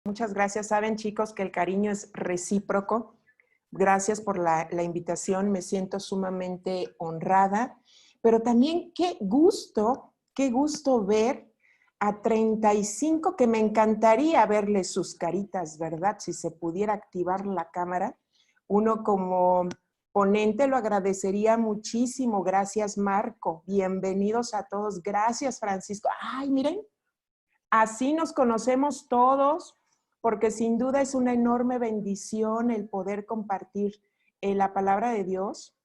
Muchas gracias. Saben, chicos, que el cariño es recíproco. Gracias por la invitación. Me siento sumamente honrada. Pero también qué gusto ver a 35, que me encantaría verles sus caritas, ¿verdad? Si se pudiera activar la cámara. Uno como ponente lo agradecería muchísimo. Gracias, Marco. Bienvenidos a todos. Gracias, Francisco. Ay, miren, así nos conocemos todos, porque sin duda es una enorme bendición el poder compartir la palabra de Dios.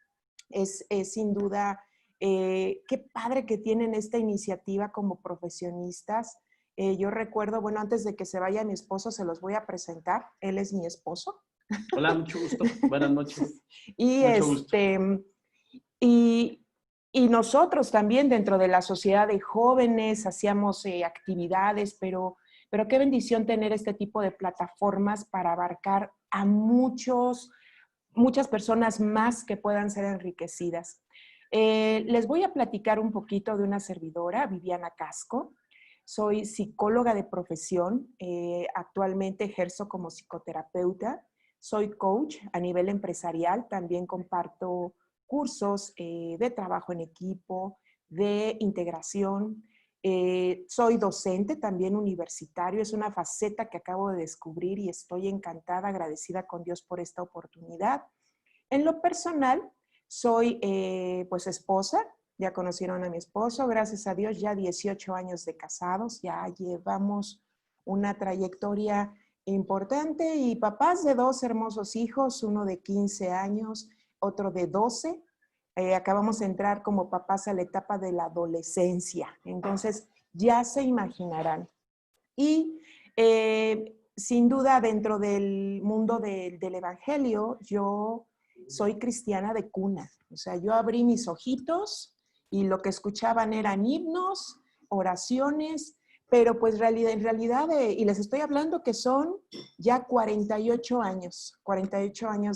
Es sin duda, qué padre que tienen esta iniciativa como profesionistas. Yo recuerdo, bueno, antes de que se vaya mi esposo, se los voy a presentar. Él es mi esposo. Hola, mucho gusto. Buenas noches. Y mucho gusto. Y, y nosotros también dentro de la sociedad de jóvenes hacíamos actividades, pero qué bendición tener este tipo de plataformas para abarcar a muchas personas más que puedan ser enriquecidas. Les voy a platicar un poquito de una servidora, Viviana Casco. Soy psicóloga de profesión, actualmente ejerzo como psicoterapeuta, soy coach a nivel empresarial, también comparto cursos de trabajo en equipo, de integración. Soy docente también universitario, es una faceta que acabo de descubrir y estoy encantada, agradecida con Dios por esta oportunidad. En lo personal, soy pues esposa, ya conocieron a mi esposo, gracias a Dios, ya 18 años de casados, ya llevamos una trayectoria importante y papás de 2 hermosos hijos, uno de 15 años, otro de 12. Acabamos de entrar como papás a la etapa de la adolescencia, entonces ya se imaginarán. Y sin duda dentro del mundo del evangelio, yo soy cristiana de cuna. O sea, yo abrí mis ojitos y lo que escuchaban eran himnos, oraciones, pero pues en realidad, y les estoy hablando que son ya 48 años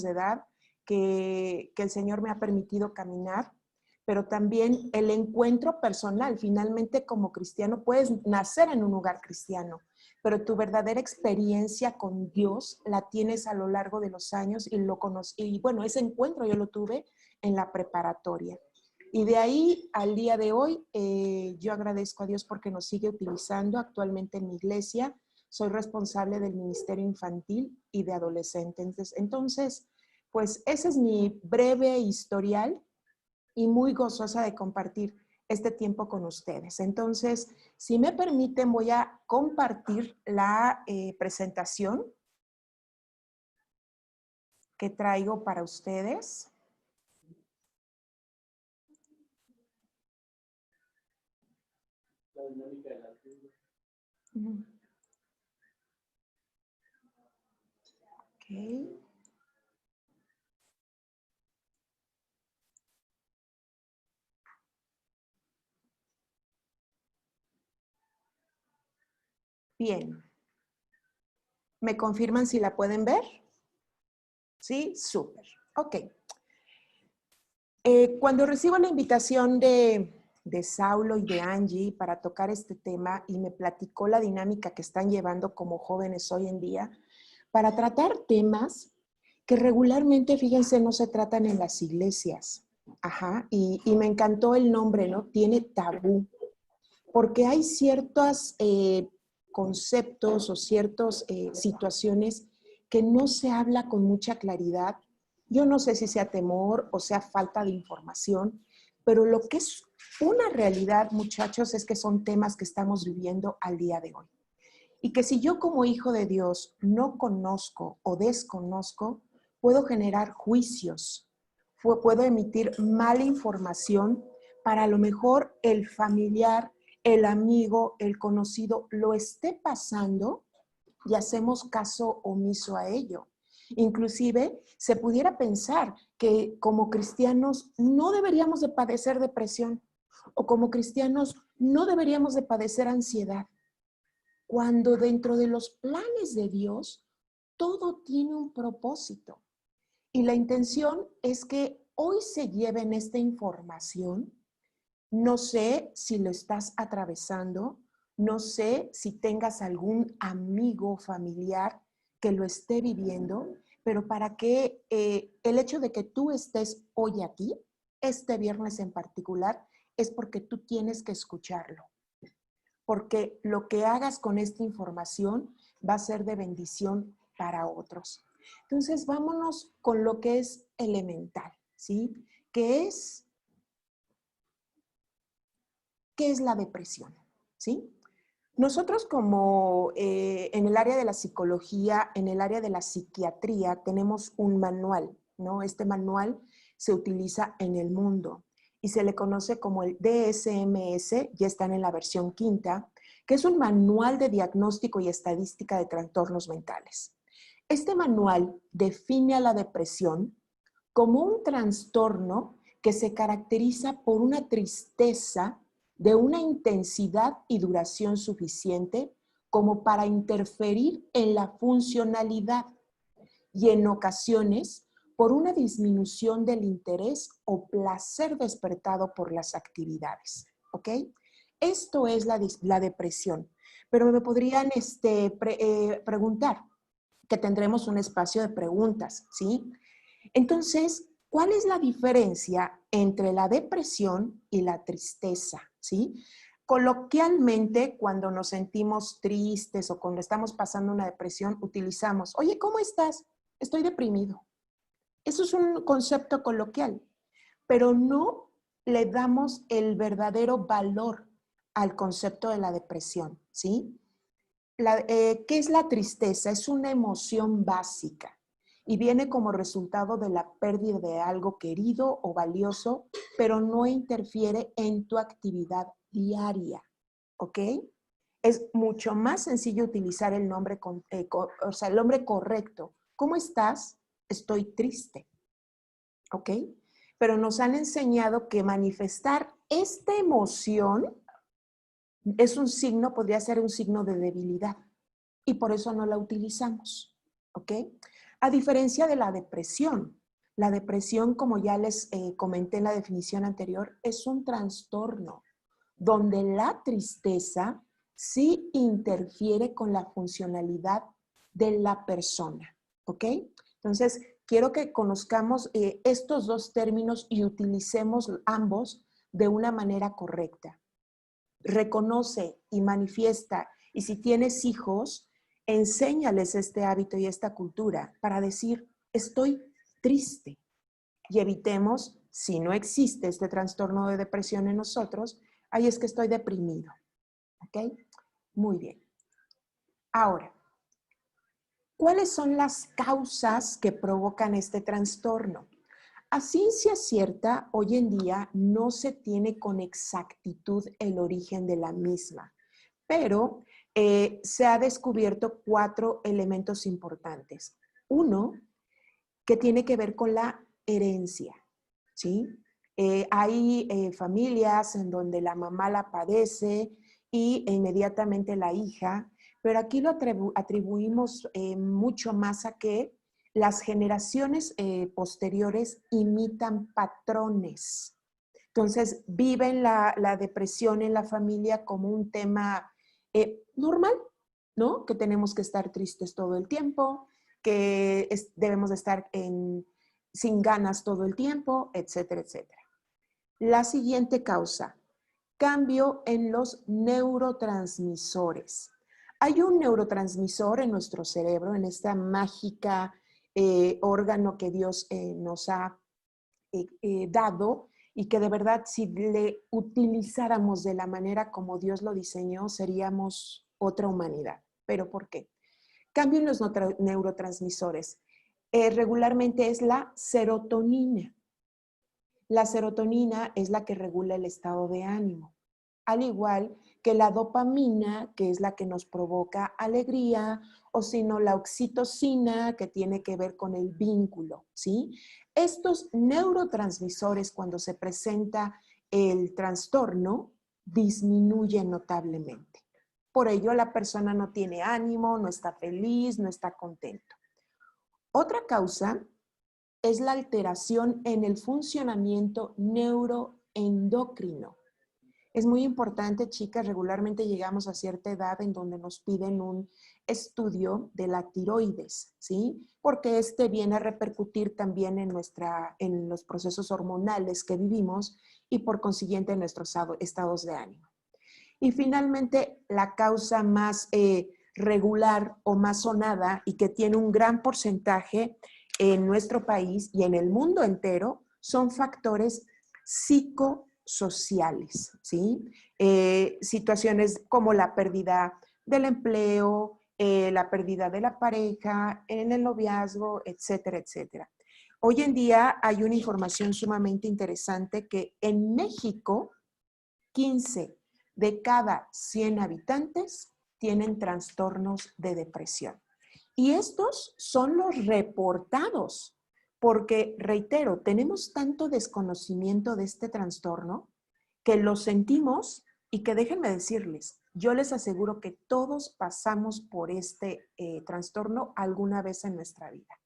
de edad que el Señor me ha permitido caminar, pero también el encuentro personal. Finalmente, como cristiano, puedes nacer en un lugar cristiano, pero tu verdadera experiencia con Dios la tienes a lo largo de los años y lo conocí. Y bueno, ese encuentro yo lo tuve en la preparatoria. Y de ahí al día de hoy, yo agradezco a Dios porque nos sigue utilizando actualmente en mi iglesia. Soy responsable del ministerio infantil y de adolescentes. Entonces, pues ese es mi breve historial y muy gozosa de compartir este tiempo con ustedes. Entonces, si me permiten, voy a compartir la presentación que traigo para ustedes. Ok. Bien. ¿Me confirman si la pueden ver? Sí, súper. Ok. Cuando recibo la invitación de Saulo y de Angie para tocar este tema y me platicó la dinámica que están llevando como jóvenes hoy en día para tratar temas que regularmente, fíjense, no se tratan en las iglesias. Ajá, y me encantó el nombre, ¿no? Tiene tabú, porque hay ciertos conceptos o ciertas situaciones que no se habla con mucha claridad. Yo no sé si sea temor o sea falta de información, pero lo que es una realidad, muchachos, es que son temas que estamos viviendo al día de hoy. Y que si yo como hijo de Dios no conozco o desconozco, puedo generar juicios, puedo emitir mala información para a lo mejor el familiar, el amigo, el conocido lo esté pasando y hacemos caso omiso a ello. Inclusive se pudiera pensar que como cristianos no deberíamos de padecer depresión o como cristianos no deberíamos de padecer ansiedad, cuando dentro de los planes de Dios todo tiene un propósito. Y la intención es que hoy se lleven esta información. No sé si lo estás atravesando, No sé si tengas algún amigo familiar que lo esté viviendo, pero para que el hecho de que tú estés hoy aquí, este viernes en particular, es porque tú tienes que escucharlo. Porque lo que hagas con esta información va a ser de bendición para otros. Entonces, vámonos con lo que es elemental, ¿sí? ¿Qué es la depresión? ¿Sí? Nosotros como en el área de la psicología, en el área de la psiquiatría, tenemos un manual, ¿no? Este manual se utiliza en el mundo y se le conoce como el DSM-S, ya están en la versión quinta, que es un manual de diagnóstico y estadística de trastornos mentales. Este manual define a la depresión como un trastorno que se caracteriza por una tristeza de una intensidad y duración suficiente como para interferir en la funcionalidad y en ocasiones por una disminución del interés o placer despertado por las actividades. ¿Ok? Esto es la depresión. Pero me podrían preguntar, que tendremos un espacio de preguntas, ¿sí? Entonces, ¿cuál es la diferencia entre la depresión y la tristeza? ¿Sí? Coloquialmente, cuando nos sentimos tristes o cuando estamos pasando una depresión, utilizamos, oye, ¿cómo estás? Estoy deprimido. Eso es un concepto coloquial, pero no le damos el verdadero valor al concepto de la depresión, ¿sí? ¿Qué es la tristeza? Es una emoción básica y viene como resultado de la pérdida de algo querido o valioso, pero no interfiere en tu actividad diaria, ¿ok? Es mucho más sencillo utilizar el nombre, el nombre correcto. ¿Cómo estás? Estoy triste, ¿ok? Pero nos han enseñado que manifestar esta emoción es un signo, podría ser un signo de debilidad y por eso no la utilizamos, ¿ok? A diferencia de la depresión, como ya les comenté en la definición anterior, es un trastorno donde la tristeza sí interfiere con la funcionalidad de la persona, ¿ok? Entonces, quiero que conozcamos estos dos términos y utilicemos ambos de una manera correcta. Reconoce y manifiesta, y si tienes hijos, enséñales este hábito y esta cultura para decir, estoy triste. Y evitemos, si no existe este trastorno de depresión en nosotros, ahí es que estoy deprimido. ¿Ok? Muy bien. Ahora, ¿cuáles son las causas que provocan este trastorno? A ciencia cierta, hoy en día no se tiene con exactitud el origen de la misma, pero se ha descubierto 4 elementos importantes. Uno, que tiene que ver con la herencia, ¿sí? Hay familias en donde la mamá la padece y inmediatamente la hija, pero aquí lo atribuimos mucho más a que las generaciones posteriores imitan patrones. Entonces, viven la depresión en la familia como un tema normal, ¿no? Que tenemos que estar tristes todo el tiempo, que debemos de estar sin ganas todo el tiempo, etcétera, etcétera. La siguiente causa, cambio en los neurotransmisores. Hay un neurotransmisor en nuestro cerebro, en esta mágica órgano que Dios nos ha dado y que de verdad si le utilizáramos de la manera como Dios lo diseñó, seríamos otra humanidad. ¿Pero por qué? Cambio en los neurotransmisores. Regularmente es la serotonina. La serotonina es la que regula el estado de ánimo, al igual que la dopamina, que es la que nos provoca alegría, o si no, la oxitocina, que tiene que ver con el vínculo, ¿sí? Estos neurotransmisores, cuando se presenta el trastorno, disminuyen notablemente. Por ello, la persona no tiene ánimo, no está feliz, no está contento. Otra causa es la alteración en el funcionamiento neuroendocrino. Es muy importante, chicas, regularmente llegamos a cierta edad en donde nos piden un estudio de la tiroides, ¿sí? Porque este viene a repercutir también en los procesos hormonales que vivimos y por consiguiente en nuestros estados de ánimo. Y finalmente, la causa más regular o más sonada y que tiene un gran porcentaje en nuestro país y en el mundo entero son factores psicosociales, ¿sí? Situaciones como la pérdida del empleo, la pérdida de la pareja, en el noviazgo, etcétera, etcétera. Hoy en día hay una información sumamente interesante que en México, 15 de cada 100 habitantes tienen trastornos de depresión. Y estos son los reportados, porque, reitero, tenemos tanto desconocimiento de este trastorno que lo sentimos y que déjenme decirles, yo les aseguro que todos pasamos por este trastorno alguna vez en nuestra vida,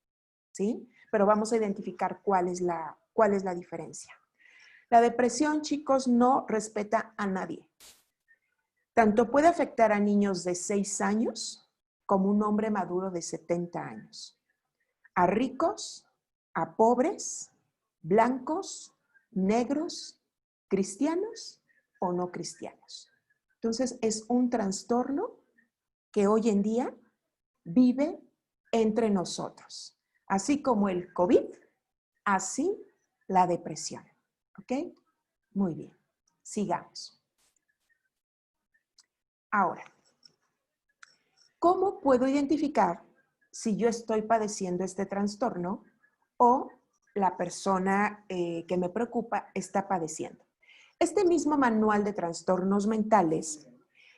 ¿sí? Pero vamos a identificar cuál es la diferencia. La depresión, chicos, no respeta a nadie. Tanto puede afectar a niños de 6 años como un hombre maduro de 70 años. A ricos, a pobres, blancos, negros, cristianos o no cristianos. Entonces, es un trastorno que hoy en día vive entre nosotros. Así como el COVID, así la depresión. ¿Ok? Muy bien. Sigamos. Ahora, ¿cómo puedo identificar si yo estoy padeciendo este trastorno o la persona que me preocupa está padeciendo? Este mismo manual de trastornos mentales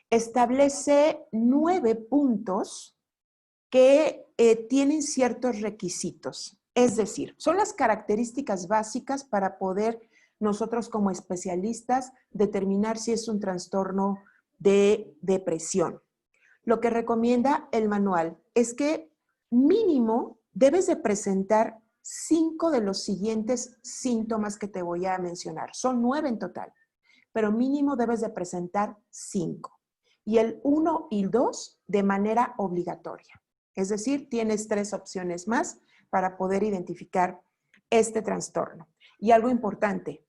establece 9 puntos que tienen ciertos requisitos. Es decir, son las características básicas para poder nosotros como especialistas determinar si es un trastorno de depresión. Lo que recomienda el manual es que mínimo debes de presentar 5 de los siguientes síntomas que te voy a mencionar. Son 9 en total, pero mínimo debes de presentar 5. Y el 1 y el 2 de manera obligatoria. Es decir, tienes 3 opciones más para poder identificar este trastorno. Y algo importante,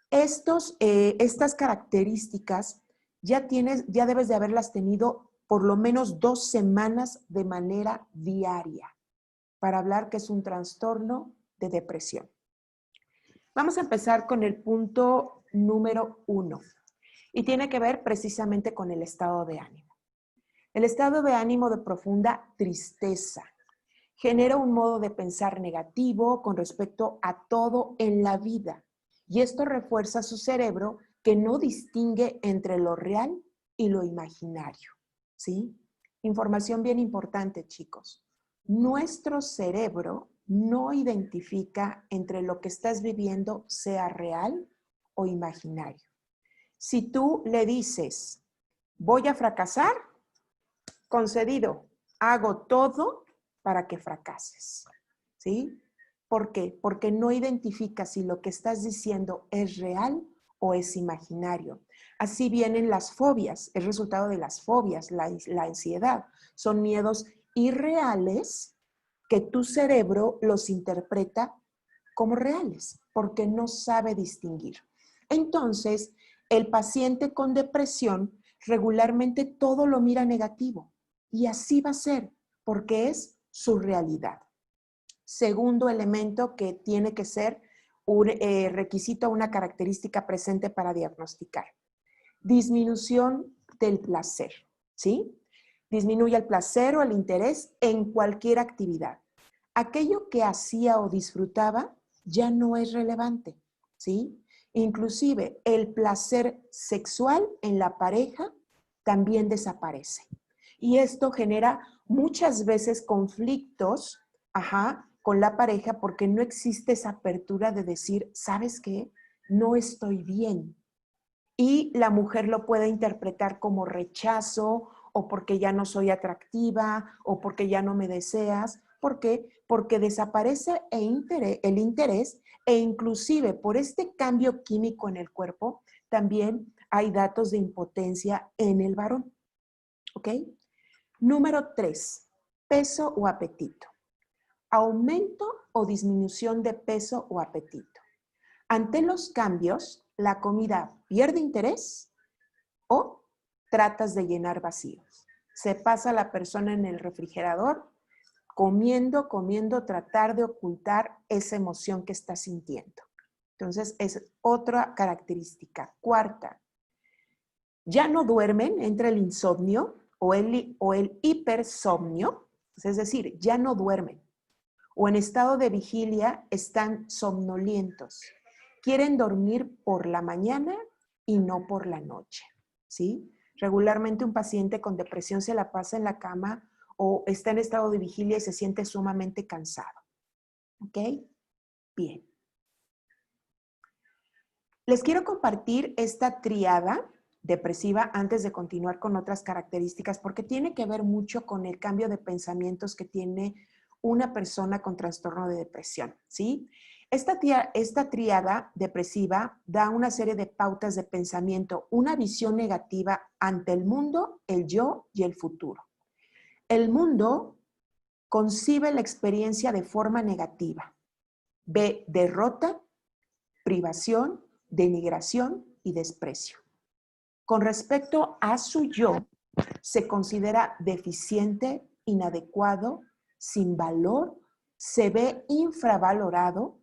estas características ya debes de haberlas tenido por lo menos 2 semanas de manera diaria para hablar que es un trastorno de depresión. Vamos a empezar con el punto número 1 y tiene que ver precisamente con el estado de ánimo. El estado de ánimo de profunda tristeza genera un modo de pensar negativo con respecto a todo en la vida y esto refuerza su cerebro que no distingue entre lo real y lo imaginario, ¿sí? Información bien importante, chicos. Nuestro cerebro no identifica entre lo que estás viviendo sea real o imaginario. Si tú le dices, voy a fracasar, concedido, hago todo para que fracases, ¿sí? ¿Por qué? Porque no identificas si lo que estás diciendo es real o es imaginario. Así vienen las fobias, es resultado de las fobias, la ansiedad. Son miedos irreales que tu cerebro los interpreta como reales, porque no sabe distinguir. Entonces, el paciente con depresión regularmente todo lo mira negativo y así va a ser, porque es su realidad. Segundo elemento que tiene que ser un requisito, una característica presente para diagnosticar. Disminución del placer, ¿sí? Disminuye el placer o el interés en cualquier actividad. Aquello que hacía o disfrutaba ya no es relevante, ¿sí? Inclusive el placer sexual en la pareja también desaparece. Y esto genera muchas veces conflictos, con la pareja porque no existe esa apertura de decir, ¿sabes qué? No estoy bien. Y la mujer lo puede interpretar como rechazo o porque ya no soy atractiva o porque ya no me deseas. ¿Por qué? Porque desaparece el interés e inclusive por este cambio químico en el cuerpo también hay datos de impotencia en el varón. ¿Ok? Número 3, peso o apetito. Aumento o disminución de peso o apetito. Ante los cambios, la comida pierde interés o tratas de llenar vacíos. Se pasa la persona en el refrigerador comiendo, tratar de ocultar esa emoción que está sintiendo. Entonces, es otra característica. Cuarta, ya no duermen, entra el insomnio o el hipersomnio, es decir, ya no duermen. O en estado de vigilia están somnolientos. Quieren dormir por la mañana y no por la noche, ¿sí? Regularmente un paciente con depresión se la pasa en la cama o está en estado de vigilia y se siente sumamente cansado. ¿Ok? Bien. Les quiero compartir esta triada depresiva antes de continuar con otras características porque tiene que ver mucho con el cambio de pensamientos que tiene una persona con trastorno de depresión, ¿sí? Esta triada depresiva da una serie de pautas de pensamiento, una visión negativa ante el mundo, el yo y el futuro. El mundo concibe la experiencia de forma negativa. Ve derrota, privación, denigración y desprecio. Con respecto a su yo, se considera deficiente, inadecuado, sin valor, se ve infravalorado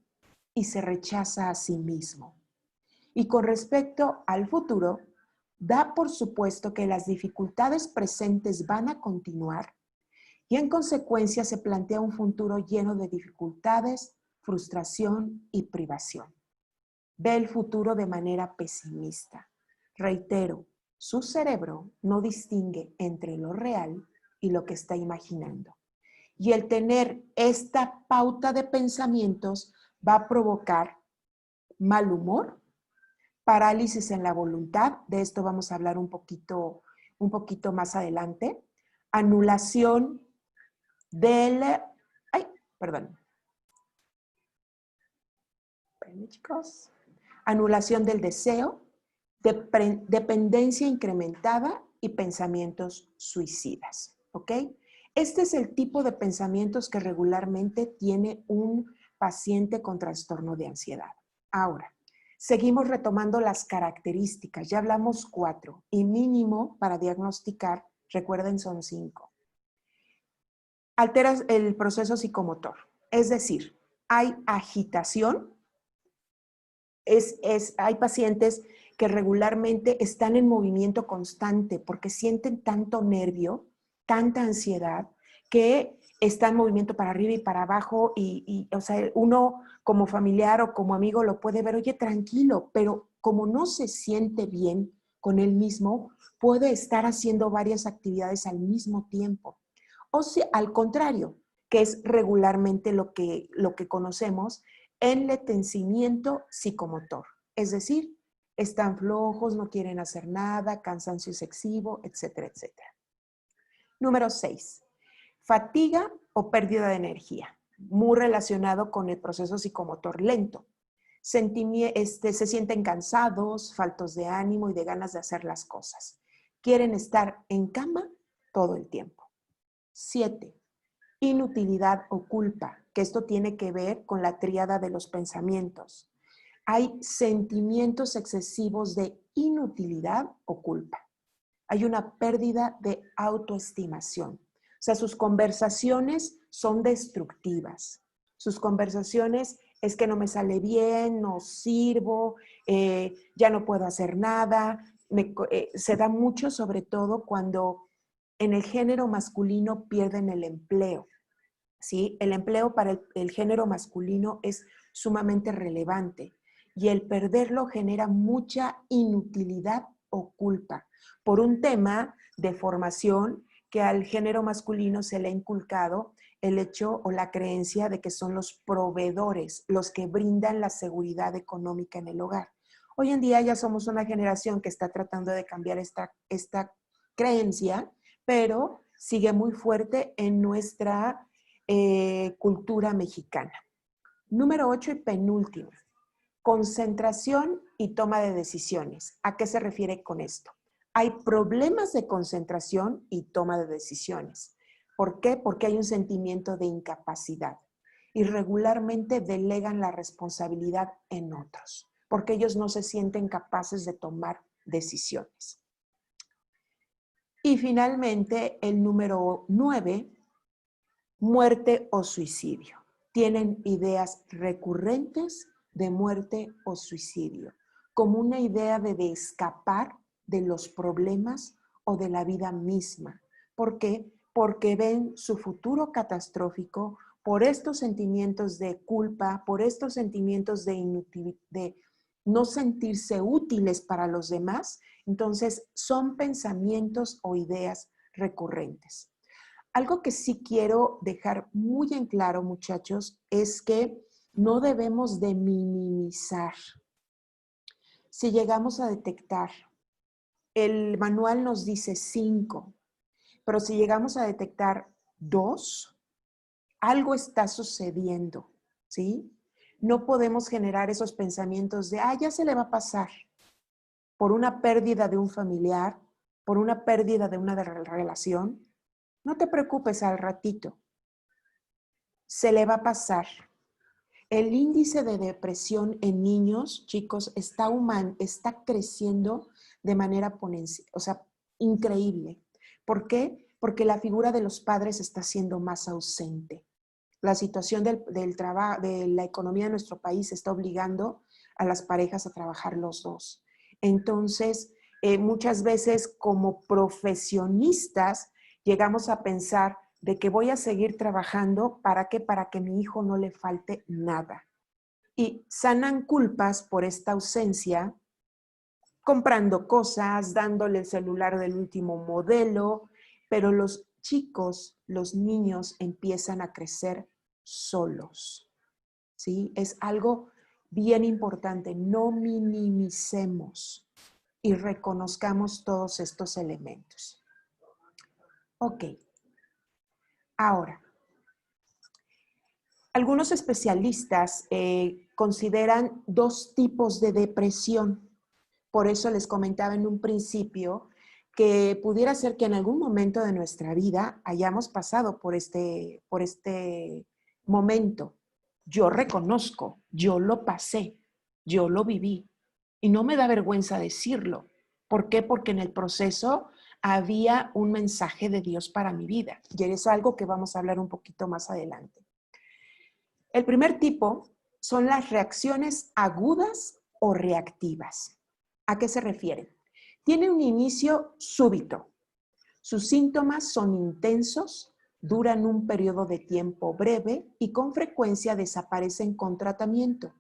y se rechaza a sí mismo. Y con respecto al futuro, da por supuesto que las dificultades presentes van a continuar y en consecuencia se plantea un futuro lleno de dificultades, frustración y privación. Ve el futuro de manera pesimista. Reitero, su cerebro no distingue entre lo real y lo que está imaginando. Y el tener esta pauta de pensamientos va a provocar mal humor, parálisis en la voluntad, de esto vamos a hablar un poquito más adelante, anulación del... Ay, perdón. Espérenme, chicos. Anulación del deseo, dependencia incrementada y pensamientos suicidas, ¿ok? Este es el tipo de pensamientos que regularmente tiene un paciente con trastorno de ansiedad. Ahora, seguimos retomando las características. Ya hablamos 4 y mínimo para diagnosticar, recuerden, son 5. Altera el proceso psicomotor, es decir, hay agitación. Hay pacientes que regularmente están en movimiento constante porque sienten tanto nervio, tanta ansiedad, que está en movimiento para arriba y para abajo o sea, uno como familiar o como amigo lo puede ver, oye, tranquilo, pero como no se siente bien con él mismo, puede estar haciendo varias actividades al mismo tiempo. O sea, al contrario, que es regularmente lo que conocemos, enlentecimiento psicomotor, es decir, están flojos, no quieren hacer nada, cansancio excesivo, etcétera, etcétera. Número 6, fatiga o pérdida de energía, muy relacionado con el proceso psicomotor lento. Se sienten cansados, faltos de ánimo y de ganas de hacer las cosas. Quieren estar en cama todo el tiempo. 7, inutilidad o culpa, que esto tiene que ver con la tríada de los pensamientos. Hay sentimientos excesivos de inutilidad o culpa. Hay una pérdida de autoestimación. O sea, sus conversaciones son destructivas. Sus conversaciones es que no me sale bien, no sirvo, ya no puedo hacer nada. Se da mucho sobre todo cuando en el género masculino pierden el empleo. ¿Sí? El empleo para el género masculino es sumamente relevante y el perderlo genera mucha inutilidad o culpa por un tema de formación que al género masculino se le ha inculcado el hecho o la creencia de que son los proveedores, los que brindan la seguridad económica en el hogar. Hoy en día ya somos una generación que está tratando de cambiar esta creencia, pero sigue muy fuerte en nuestra cultura mexicana. Número 8 y penúltima. Concentración y toma de decisiones. ¿A qué se refiere con esto? Hay problemas de concentración y toma de decisiones. ¿Por qué? Porque hay un sentimiento de incapacidad y regularmente delegan la responsabilidad en otros, porque ellos no se sienten capaces de tomar decisiones. Y finalmente, el número 9, muerte o suicidio. Tienen ideas recurrentes de muerte o suicidio, como una idea de escapar de los problemas o de la vida misma. ¿Por qué? Porque ven su futuro catastrófico por estos sentimientos de culpa, por estos sentimientos de no sentirse útiles para los demás. Entonces, son pensamientos o ideas recurrentes. Algo que sí quiero dejar muy en claro, muchachos, es que no debemos de minimizar. Si llegamos a detectar, el manual nos dice 5, pero si llegamos a detectar 2, algo está sucediendo, ¿sí? No podemos generar esos pensamientos de, ya se le va a pasar, por una pérdida de un familiar, por una pérdida de una relación. No te preocupes, al ratito se le va a pasar. El índice de depresión en niños, chicos, está creciendo de manera increíble. ¿Por qué? Porque la figura de los padres está siendo más ausente. La situación del trabajo, de la economía de nuestro país está obligando a las parejas a trabajar los dos. Entonces, muchas veces como profesionistas llegamos a pensar de que voy a seguir trabajando, ¿para qué? Para que mi hijo no le falte nada. Y sanan culpas por esta ausencia, comprando cosas, dándole el celular del último modelo, pero los chicos, los niños empiezan a crecer solos, ¿sí? Es algo bien importante, no minimicemos y reconozcamos todos estos elementos. Ok. Ahora, algunos especialistas consideran 2 tipos de depresión. Por eso les comentaba en un principio que pudiera ser que en algún momento de nuestra vida hayamos pasado por este momento. Yo reconozco, yo lo pasé, yo lo viví y no me da vergüenza decirlo. ¿Por qué? Porque en el proceso había un mensaje de Dios para mi vida. Y es algo que vamos a hablar un poquito más adelante. El primer tipo son las reacciones agudas o reactivas. ¿A qué se refieren? Tiene un inicio súbito. Sus síntomas son intensos, duran un periodo de tiempo breve y con frecuencia desaparecen con tratamiento.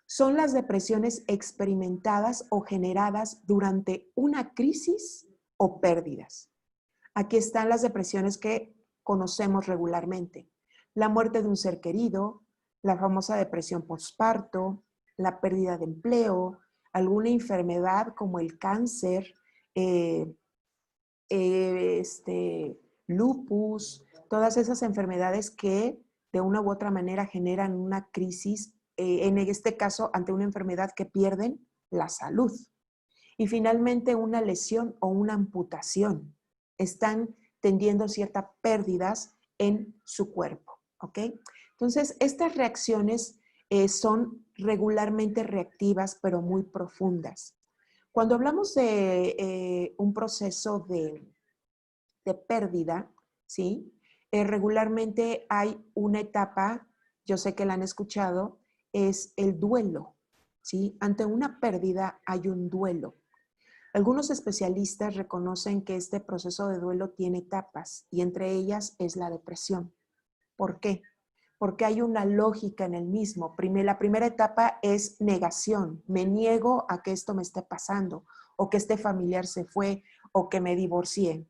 Son las depresiones experimentadas o generadas durante una crisis o pérdidas. Aquí están las depresiones que conocemos regularmente. La muerte de un ser querido, la famosa depresión postparto, la pérdida de empleo, alguna enfermedad como el cáncer, lupus, todas esas enfermedades que de una u otra manera generan una crisis, en este caso ante una enfermedad que pierden la salud. Y finalmente una lesión o una amputación. Están teniendo ciertas pérdidas en su cuerpo, ¿ok? Entonces, estas reacciones son regularmente reactivas, pero muy profundas. Cuando hablamos de un proceso de pérdida, ¿sí? Regularmente hay una etapa, yo sé que la han escuchado, es el duelo, ¿sí? Ante una pérdida hay un duelo. Algunos especialistas reconocen que este proceso de duelo tiene etapas y entre ellas es la depresión. ¿Por qué? Porque hay una lógica en el mismo. La primera etapa es negación. Me niego a que esto me esté pasando o que este familiar se fue o que me divorcié.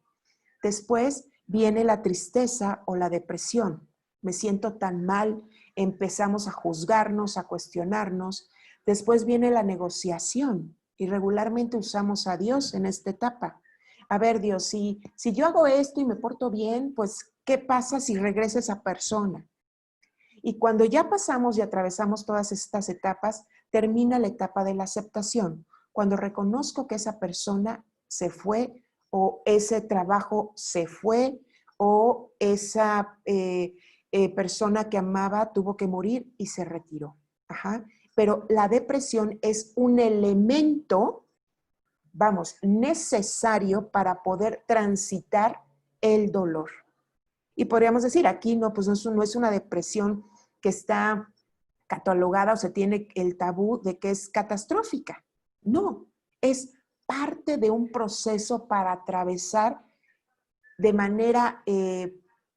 Después viene la tristeza o la depresión. Me siento tan mal, empezamos a juzgarnos, a cuestionarnos. Después viene la negociación y regularmente usamos a Dios en esta etapa. A ver, Dios, si yo hago esto y me porto bien, pues, ¿qué pasa si regresa esa persona? Y cuando ya pasamos y atravesamos todas estas etapas, termina la etapa de la aceptación, cuando reconozco que esa persona se fue o ese trabajo se fue o esa persona que amaba tuvo que morir y se retiró. Ajá. Pero la depresión es un elemento, vamos, necesario para poder transitar el dolor. Y podríamos decir, aquí no, pues no es una depresión que está catalogada o se tiene el tabú de que es catastrófica. No, es parte de un proceso para atravesar de manera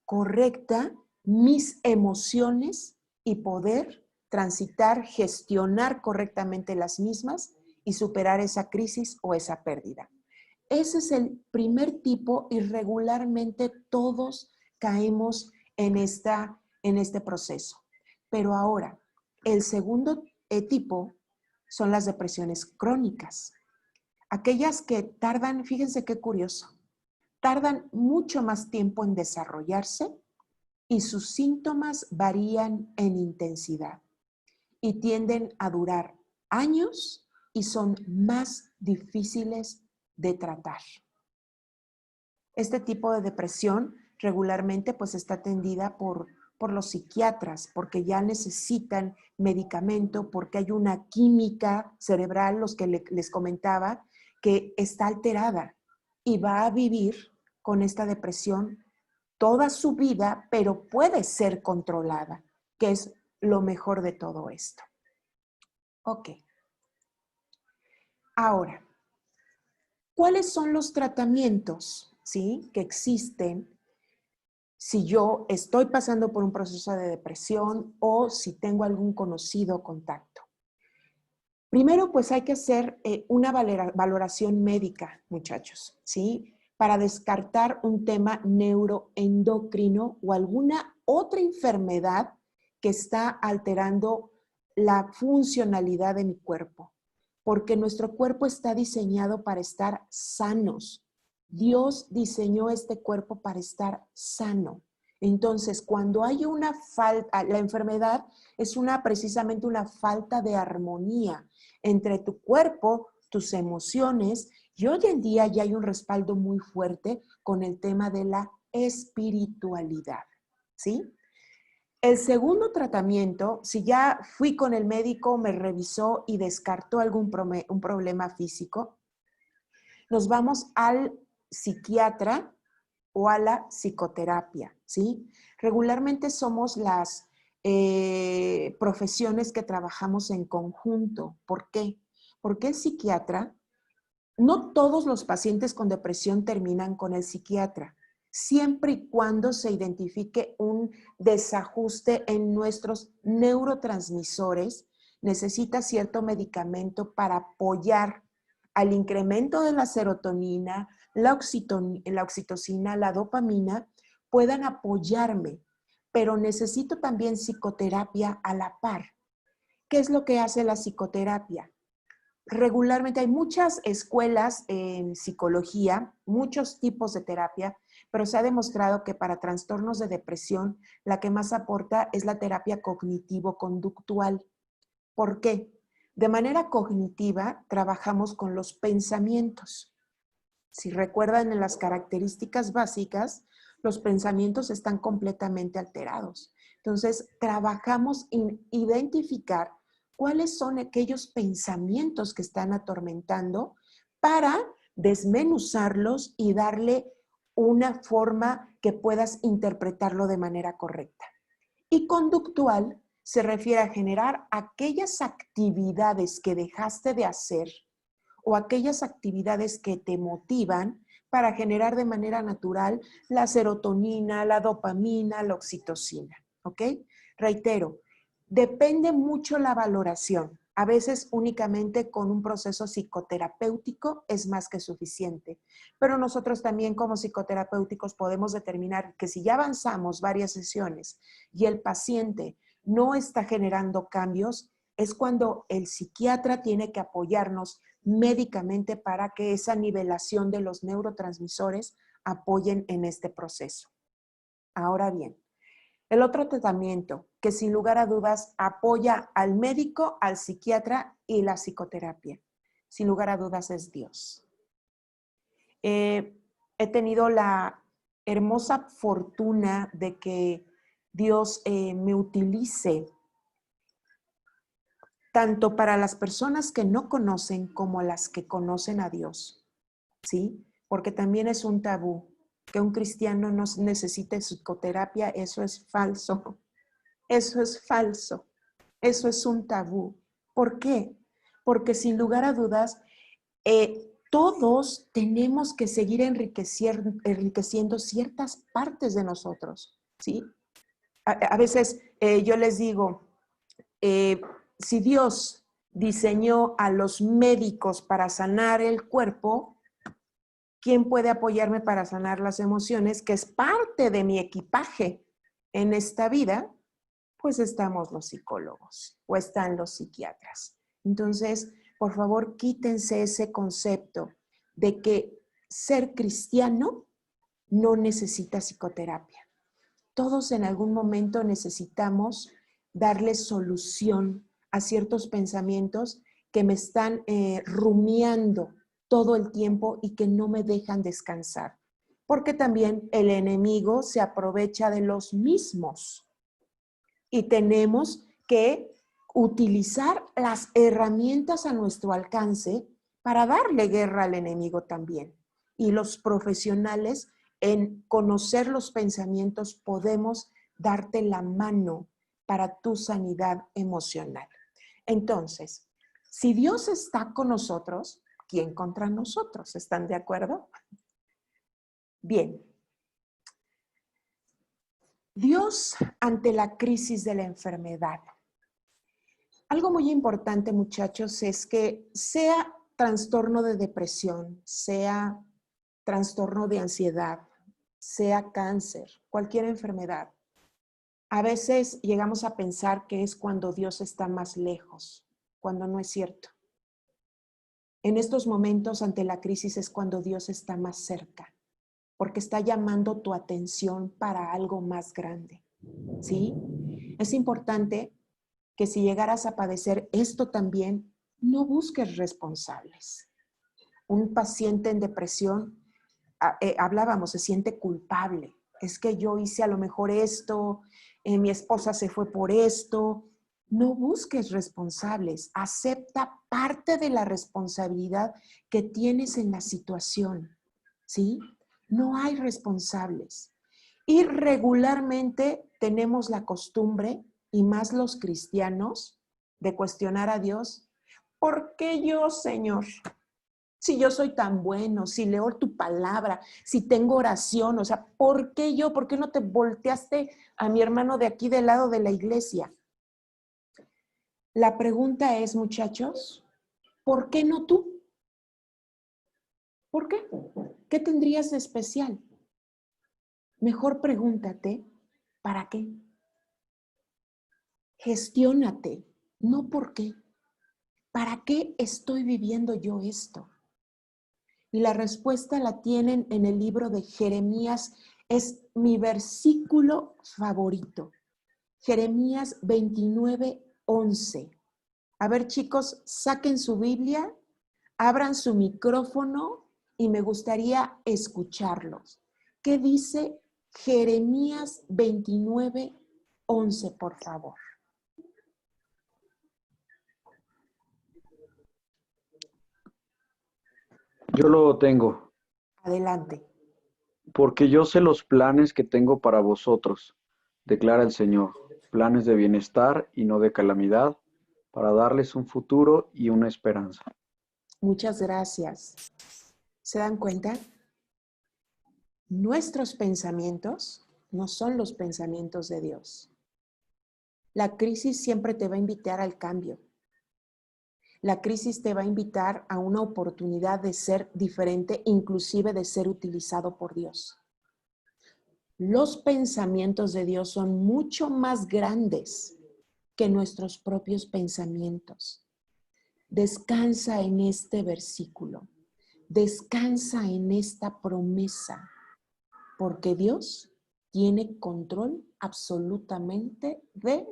correcta mis emociones y poder transitar, gestionar correctamente las mismas y superar esa crisis o esa pérdida. Ese es el primer tipo y regularmente todos caemos en este proceso. Pero ahora, el segundo tipo son las depresiones crónicas. Aquellas que tardan, fíjense qué curioso, tardan mucho más tiempo en desarrollarse y sus síntomas varían en intensidad y tienden a durar años y son más difíciles de tratar. Este tipo de depresión regularmente pues está atendida por los psiquiatras, porque ya necesitan medicamento, porque hay una química cerebral, los que les comentaba, que está alterada y va a vivir con esta depresión toda su vida, pero puede ser controlada, que es lo mejor de todo esto. Ok. Ahora, ¿cuáles son los tratamientos, sí, que existen si yo estoy pasando por un proceso de depresión o si tengo algún conocido contacto? Primero, pues hay que hacer una valoración médica, muchachos, ¿sí? Para descartar un tema neuroendocrino o alguna otra enfermedad que está alterando la funcionalidad de mi cuerpo. Porque nuestro cuerpo está diseñado para estar sanos. Dios diseñó este cuerpo para estar sano. Entonces, cuando hay una falta, la enfermedad es precisamente una falta de armonía entre tu cuerpo, tus emociones, y hoy en día ya hay un respaldo muy fuerte con el tema de la espiritualidad, ¿sí? El segundo tratamiento, si ya fui con el médico, me revisó y descartó un problema físico, nos vamos al psiquiatra o a la psicoterapia, ¿sí? Regularmente somos las profesiones que trabajamos en conjunto. ¿Por qué? Porque el psiquiatra, no todos los pacientes con depresión terminan con el psiquiatra, siempre y cuando se identifique un desajuste en nuestros neurotransmisores, necesita cierto medicamento para apoyar al incremento de la serotonina, la oxitocina, la dopamina, puedan apoyarme, pero necesito también psicoterapia a la par. ¿Qué es lo que hace la psicoterapia? Regularmente hay muchas escuelas en psicología, muchos tipos de terapia, pero se ha demostrado que para trastornos de depresión la que más aporta es la terapia cognitivo-conductual. ¿Por qué? De manera cognitiva trabajamos con los pensamientos. Si recuerdan en las características básicas, los pensamientos están completamente alterados. Entonces, trabajamos en identificar cuáles son aquellos pensamientos que están atormentando para desmenuzarlos y darle una forma que puedas interpretarlo de manera correcta. Y conductual se refiere a generar aquellas actividades que dejaste de hacer o aquellas actividades que te motivan para generar de manera natural la serotonina, la dopamina, la oxitocina, ¿ok? Reitero, depende mucho la valoración. A veces únicamente con un proceso psicoterapéutico es más que suficiente, pero nosotros también como psicoterapéuticos podemos determinar que si ya avanzamos varias sesiones y el paciente no está generando cambios, es cuando el psiquiatra tiene que apoyarnos médicamente para que esa nivelación de los neurotransmisores apoyen en este proceso. Ahora bien, El otro tratamiento que sin lugar a dudas apoya al médico, al psiquiatra y la psicoterapia, sin lugar a dudas es Dios. He tenido la hermosa fortuna de que Dios me utilice tanto para las personas que no conocen como las que conocen a Dios, ¿sí? Porque también es un tabú que un cristiano no necesite psicoterapia, eso es falso, eso es falso, eso es un tabú. ¿Por qué? Porque sin lugar a dudas, todos tenemos que seguir enriqueciendo ciertas partes de nosotros, ¿sí? A veces yo les digo, si Dios diseñó a los médicos para sanar el cuerpo, ¿quién puede apoyarme para sanar las emociones? Que es parte de mi equipaje en esta vida, pues estamos los psicólogos o están los psiquiatras. Entonces, por favor, quítense ese concepto de que ser cristiano no necesita psicoterapia. Todos en algún momento necesitamos darle solución a ciertos pensamientos que me están rumiando todo el tiempo y que no me dejan descansar. Porque también el enemigo se aprovecha de los mismos. Y tenemos que utilizar las herramientas a nuestro alcance para darle guerra al enemigo también. Y los profesionales, en conocer los pensamientos, podemos darte la mano para tu sanidad emocional. Entonces, si Dios está con nosotros, ¿quién contra nosotros? ¿Están de acuerdo? Bien. Dios ante la crisis de la enfermedad. Algo muy importante, muchachos, es que sea trastorno de depresión, sea trastorno de ansiedad, sea cáncer, cualquier enfermedad, a veces llegamos a pensar que es cuando Dios está más lejos, cuando no es cierto. En estos momentos ante la crisis es cuando Dios está más cerca, porque está llamando tu atención para algo más grande, ¿sí? Es importante que si llegaras a padecer esto también, no busques responsables. Un paciente en depresión, hablábamos, se siente culpable. Es que yo hice a lo mejor esto, mi esposa se fue por esto. No busques responsables. Acepta parte de la responsabilidad que tienes en la situación, ¿sí? No hay responsables. Y regularmente tenemos la costumbre, y más los cristianos, de cuestionar a Dios. ¿Por qué yo, Señor? Si yo soy tan bueno, si leo tu palabra, si tengo oración, o sea, ¿por qué yo? ¿Por qué no te volteaste a mi hermano de aquí del lado de la iglesia? La pregunta es, muchachos, ¿por qué no tú? ¿Por qué? ¿Qué tendrías de especial? Mejor pregúntate, ¿para qué? Gestiónate, no por qué. ¿Para qué estoy viviendo yo esto? Y la respuesta la tienen en el libro de Jeremías. Es mi versículo favorito. Jeremías 29:11. A ver, chicos, saquen su Biblia, abran su micrófono y me gustaría escucharlos. ¿Qué dice Jeremías 29:11, por favor? Yo lo tengo, Adelante. porque yo sé los planes que tengo para vosotros, declara el Señor, planes de bienestar y no de calamidad, para darles un futuro y una esperanza. Muchas gracias. ¿Se dan cuenta? Nuestros pensamientos no son los pensamientos de Dios. La crisis siempre te va a invitar al cambio. La crisis te va a invitar a una oportunidad de ser diferente, inclusive de ser utilizado por Dios. Los pensamientos de Dios son mucho más grandes que nuestros propios pensamientos. Descansa en este versículo. Descansa en esta promesa, porque Dios tiene control absolutamente de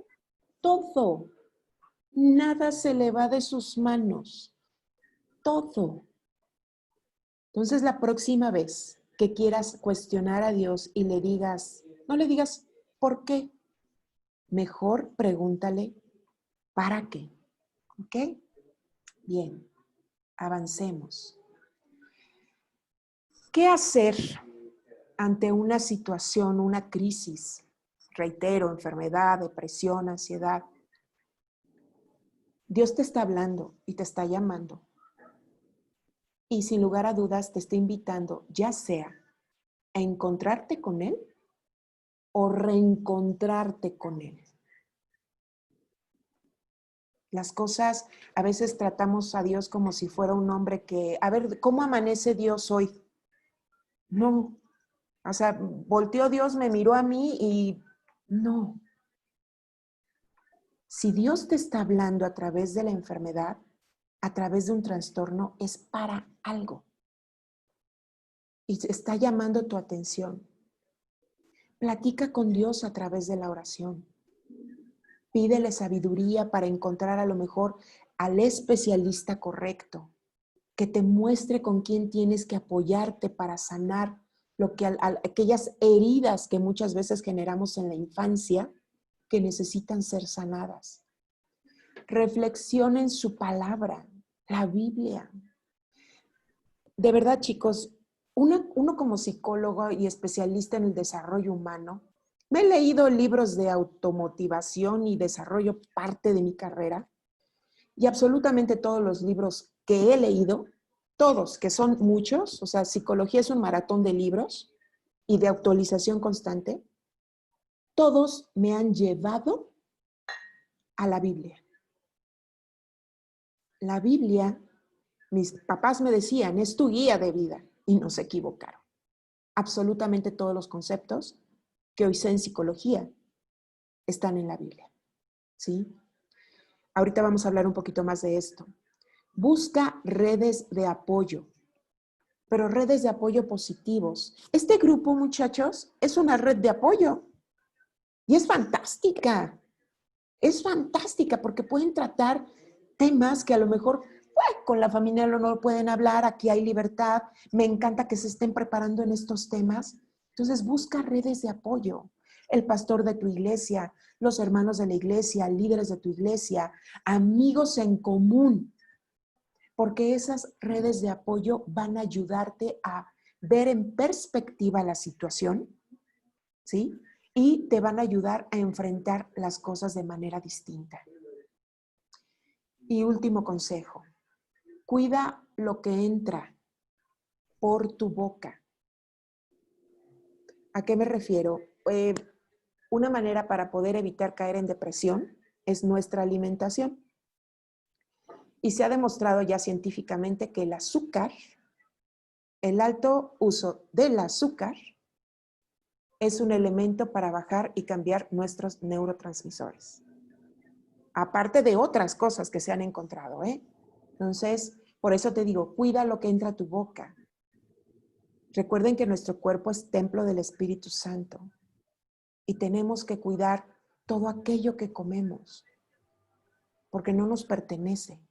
todo. Nada se le va de sus manos. Todo. Entonces, la próxima vez que quieras cuestionar a Dios y le digas, no le digas ¿por qué? Mejor pregúntale ¿para qué? ¿Ok? Bien, avancemos. ¿Qué hacer ante una situación, una crisis? Reitero, enfermedad, depresión, ansiedad. Dios te está hablando y te está llamando. Y sin lugar a dudas te está invitando, ya sea a encontrarte con Él o reencontrarte con Él. Las cosas, a veces tratamos a Dios como si fuera un hombre que, a ver, ¿cómo amanece Dios hoy? No, o sea, volteó Dios, me miró a mí y no. Si Dios te está hablando a través de la enfermedad, a través de un trastorno, es para algo. Y está llamando tu atención. Platica con Dios a través de la oración. Pídele sabiduría para encontrar a lo mejor al especialista correcto, que te muestre con quién tienes que apoyarte para sanar aquellas heridas que muchas veces generamos en la infancia que necesitan ser sanadas. Reflexiona en su palabra, la Biblia. De verdad, chicos, uno como psicólogo y especialista en el desarrollo humano, me he leído libros de automotivación y desarrollo parte de mi carrera y absolutamente todos los libros que he leído, todos, que son muchos, o sea, psicología es un maratón de libros y de actualización constante, todos me han llevado a la Biblia. La Biblia, mis papás me decían, es tu guía de vida y no se equivocaron. Absolutamente todos los conceptos que hoy sé en psicología están en la Biblia, ¿sí? Ahorita vamos a hablar un poquito más de esto. Busca redes de apoyo, pero redes de apoyo positivos. Este grupo, muchachos, es una red de apoyo y es fantástica. Es fantástica porque pueden tratar temas que a lo mejor con la familia no lo pueden hablar, aquí hay libertad. Me encanta que se estén preparando en estos temas. Entonces busca redes de apoyo. El pastor de tu iglesia, los hermanos de la iglesia, líderes de tu iglesia, amigos en común, porque esas redes de apoyo van a ayudarte a ver en perspectiva la situación, ¿sí? Y te van a ayudar a enfrentar las cosas de manera distinta. Y último consejo, cuida lo que entra por tu boca. ¿A qué me refiero? Una manera para poder evitar caer en depresión es nuestra alimentación. Y se ha demostrado ya científicamente que el azúcar, el alto uso del azúcar, es un elemento para bajar y cambiar nuestros neurotransmisores. Aparte de otras cosas que se han encontrado, ¿eh? Entonces, por eso te digo, cuida lo que entra a tu boca. Recuerden que nuestro cuerpo es templo del Espíritu Santo y tenemos que cuidar todo aquello que comemos, porque no nos pertenece.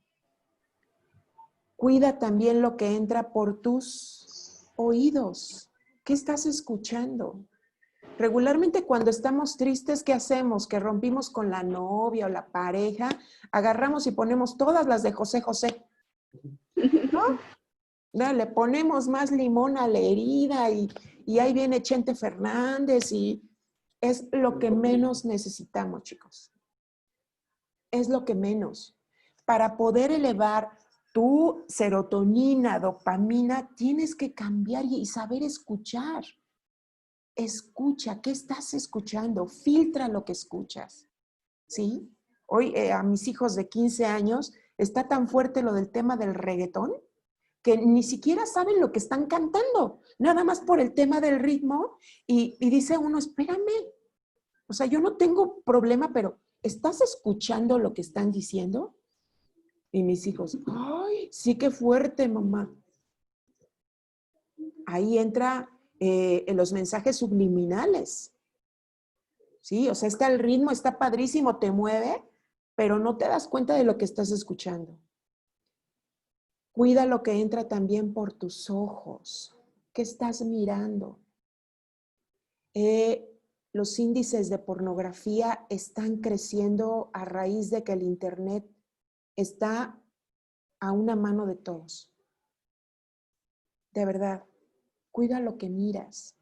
Cuida también lo que entra por tus oídos. ¿Qué estás escuchando? Regularmente cuando estamos tristes, ¿qué hacemos? Que rompimos con la novia o la pareja, agarramos y ponemos todas las de José José, ¿no? Le ponemos más limón a la herida y ahí viene Chente Fernández y es lo que menos necesitamos, chicos. Es lo que menos. Para poder elevar tu serotonina, dopamina, tienes que cambiar y saber escuchar. Escucha, ¿qué estás escuchando? Filtra lo que escuchas, ¿sí? Hoy a mis hijos de 15 años está tan fuerte lo del tema del reggaetón que ni siquiera saben lo que están cantando, nada más por el tema del ritmo y dice uno, espérame, o sea, yo no tengo problema, pero ¿estás escuchando lo que están diciendo? Y mis hijos, ¡ay, sí que fuerte, mamá! Ahí entra en los mensajes subliminales. ¿sí? O sea, está el ritmo, está padrísimo, te mueve, pero no te das cuenta de lo que estás escuchando. Cuida lo que entra también por tus ojos. ¿Qué estás mirando? Los índices de pornografía están creciendo a raíz de que el Internet está a una mano de todos. De verdad, cuida lo que miras.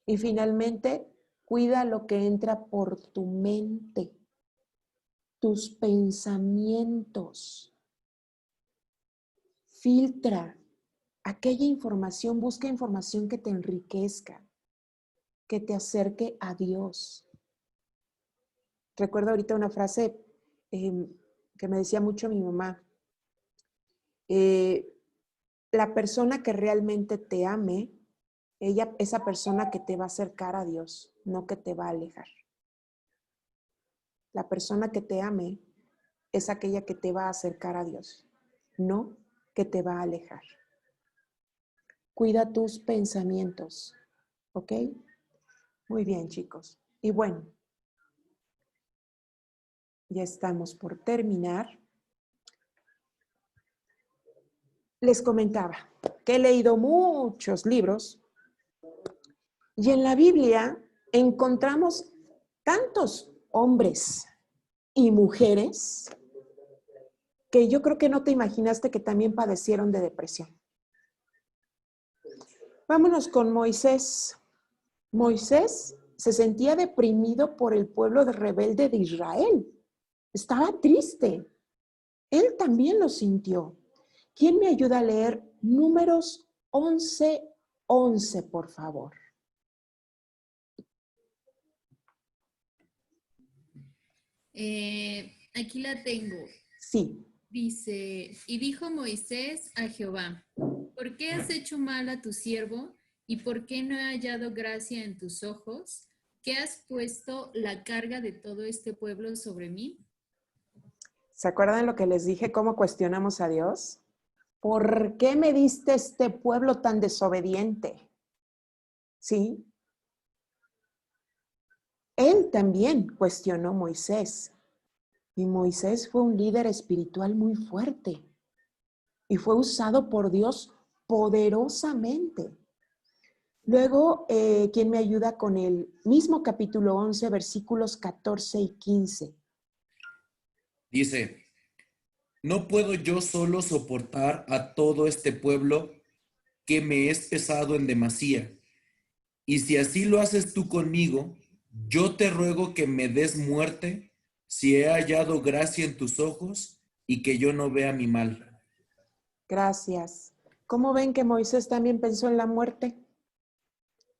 Y finalmente, cuida lo que entra por tu mente, tus pensamientos. Filtra aquella información, busca información que te enriquezca, que te acerque a Dios. Recuerdo ahorita una frase que me decía mucho mi mamá. La persona que realmente te ame, esa persona que te va a acercar a Dios, no que te va a alejar. La persona que te ame es aquella que te va a acercar a Dios, no que te va a alejar. Cuida tus pensamientos, ¿ok? Muy bien, chicos. Y bueno, ya estamos por terminar. Les comentaba que he leído muchos libros y en la Biblia encontramos tantos hombres y mujeres que yo creo que no te imaginaste que también padecieron de depresión. Vámonos con Moisés. Moisés se sentía deprimido por el pueblo rebelde de Israel. Estaba triste. Él también lo sintió. ¿Quién me ayuda a leer Números 11:11, por favor? Aquí la tengo. Sí. Dice, y dijo Moisés a Jehová, ¿por qué has hecho mal a tu siervo? ¿Y por qué no he hallado gracia en tus ojos? ¿Qué has puesto la carga de todo este pueblo sobre mí? ¿Se acuerdan lo que les dije? ¿Cómo cuestionamos a Dios? ¿Por qué me diste este pueblo tan desobediente? ¿Sí? Él también cuestionó a Moisés. Y Moisés fue un líder espiritual muy fuerte. Y fue usado por Dios poderosamente. Luego, ¿quién me ayuda con el mismo capítulo 11, versículos 14 y 15? Dice, no puedo yo solo soportar a todo este pueblo que me es pesado en demasía. Y si así lo haces tú conmigo, yo te ruego que me des muerte si he hallado gracia en tus ojos y que yo no vea mi mal. Gracias. ¿Cómo ven que Moisés también pensó en la muerte?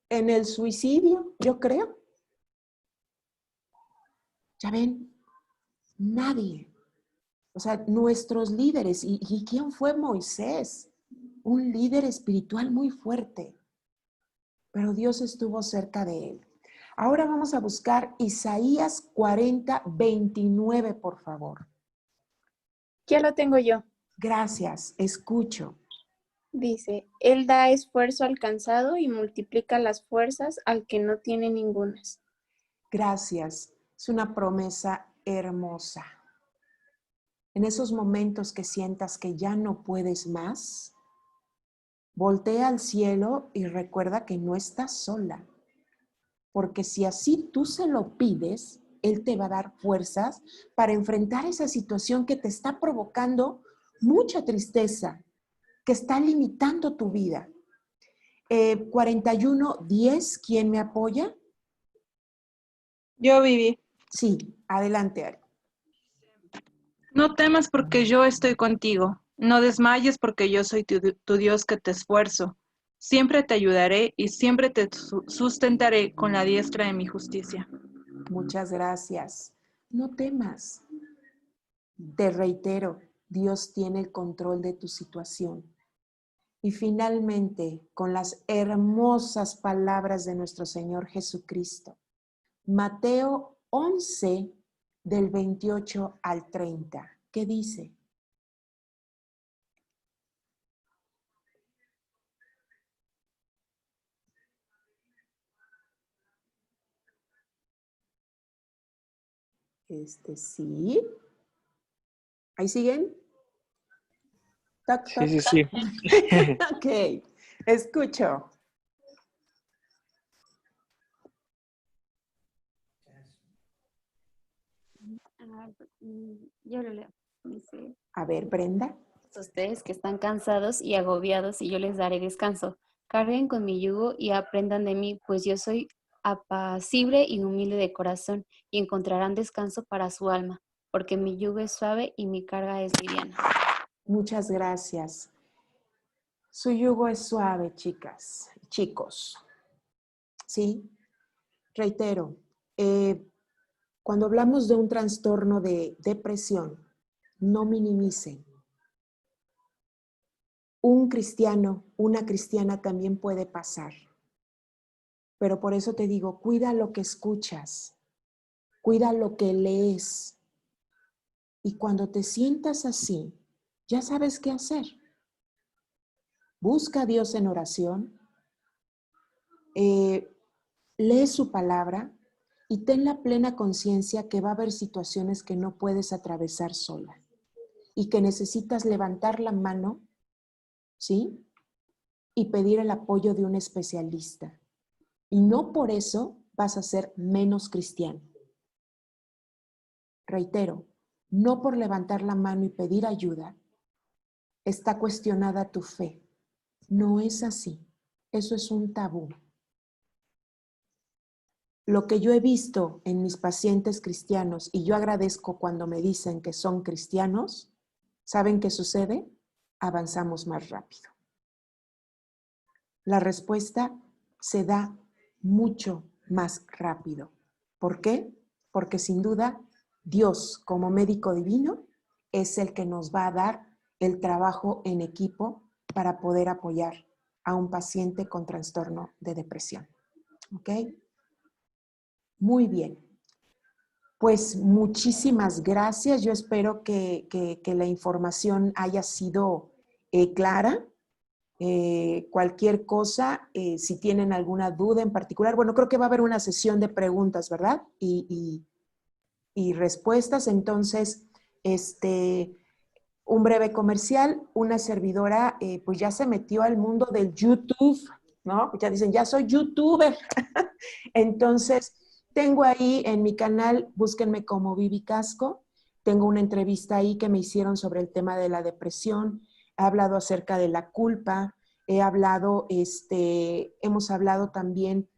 En el suicidio, yo creo. Ya ven, nadie. O sea, nuestros líderes. ¿Y quién fue Moisés? Un líder espiritual muy fuerte. Pero Dios estuvo cerca de él. Ahora vamos a buscar Isaías 40:29, por favor. Ya lo tengo yo. Gracias, escucho. Dice, Él da esfuerzo al cansado y multiplica las fuerzas al que no tiene ningunas. Gracias. Es una promesa hermosa. En esos momentos que sientas que ya no puedes más, voltea al cielo y recuerda que no estás sola. Porque si así tú se lo pides, Él te va a dar fuerzas para enfrentar esa situación que te está provocando mucha tristeza, que está limitando tu vida. 41:10, ¿quién me apoya? Yo viví. Sí, adelante, Ari. No temas porque yo estoy contigo. No desmayes porque yo soy tu Dios que te esfuerzo. Siempre te ayudaré y siempre te sustentaré con la diestra de mi justicia. Muchas gracias. No temas. Te reitero, Dios tiene el control de tu situación. Y finalmente, con las hermosas palabras de nuestro Señor Jesucristo, Mateo 11, del 28 al 30, ¿qué dice? Sí. ¿Ahí siguen? Toc, toc, Sí, sí, toc. sí. Ok, escucho. Yo lo leo. Dice, A ver, Brenda. ustedes que están cansados y agobiados, y yo les daré descanso. Carguen con mi yugo y aprendan de mí, pues yo soy apacible y humilde de corazón, y encontrarán descanso para su alma, porque mi yugo es suave y mi carga es liviana. Muchas gracias. Su yugo es suave, chicas, chicos. Sí, reitero, cuando hablamos de un trastorno de depresión, no minimicen. Un cristiano, una cristiana también puede pasar. Pero por eso te digo, cuida lo que escuchas, cuida lo que lees. Y cuando te sientas así, ya sabes qué hacer. Busca a Dios en oración, lee su palabra y ten la plena conciencia que va a haber situaciones que no puedes atravesar sola y que necesitas levantar la mano, ¿sí? Y pedir el apoyo de un especialista. Y no por eso vas a ser menos cristiano. Reitero, no por levantar la mano y pedir ayuda está cuestionada tu fe. No es así. Eso es un tabú. Lo que yo he visto en mis pacientes cristianos, y yo agradezco cuando me dicen que son cristianos, ¿saben qué sucede? Avanzamos más rápido. La respuesta se da mucho más rápido. ¿Por qué? Porque sin duda Dios como médico divino es el que nos va a dar el trabajo en equipo para poder apoyar a un paciente con trastorno de depresión. ¿Ok? Muy bien. Pues muchísimas gracias. Yo espero que la información haya sido clara. Cualquier cosa, si tienen alguna duda en particular, bueno, creo que va a haber una sesión de preguntas, ¿verdad? Y respuestas. Entonces, un breve comercial, una servidora, pues ya se metió al mundo del YouTube, ¿no? Ya dicen, ya soy YouTuber. Entonces, tengo ahí en mi canal, búsquenme como Vivi Casco, tengo una entrevista ahí que me hicieron sobre el tema de la depresión, he hablado acerca de la culpa, hemos hablado también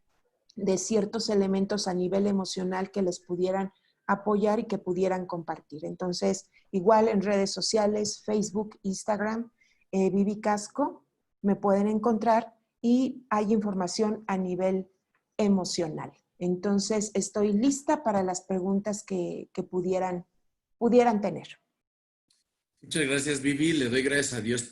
de ciertos elementos a nivel emocional que les pudieran apoyar y que pudieran compartir. Entonces, igual en redes sociales, Facebook, Instagram, Vivi Casco, me pueden encontrar y hay información a nivel emocional. Entonces, estoy lista para las preguntas que pudieran tener. Muchas gracias, Vivi. Le doy gracias a Dios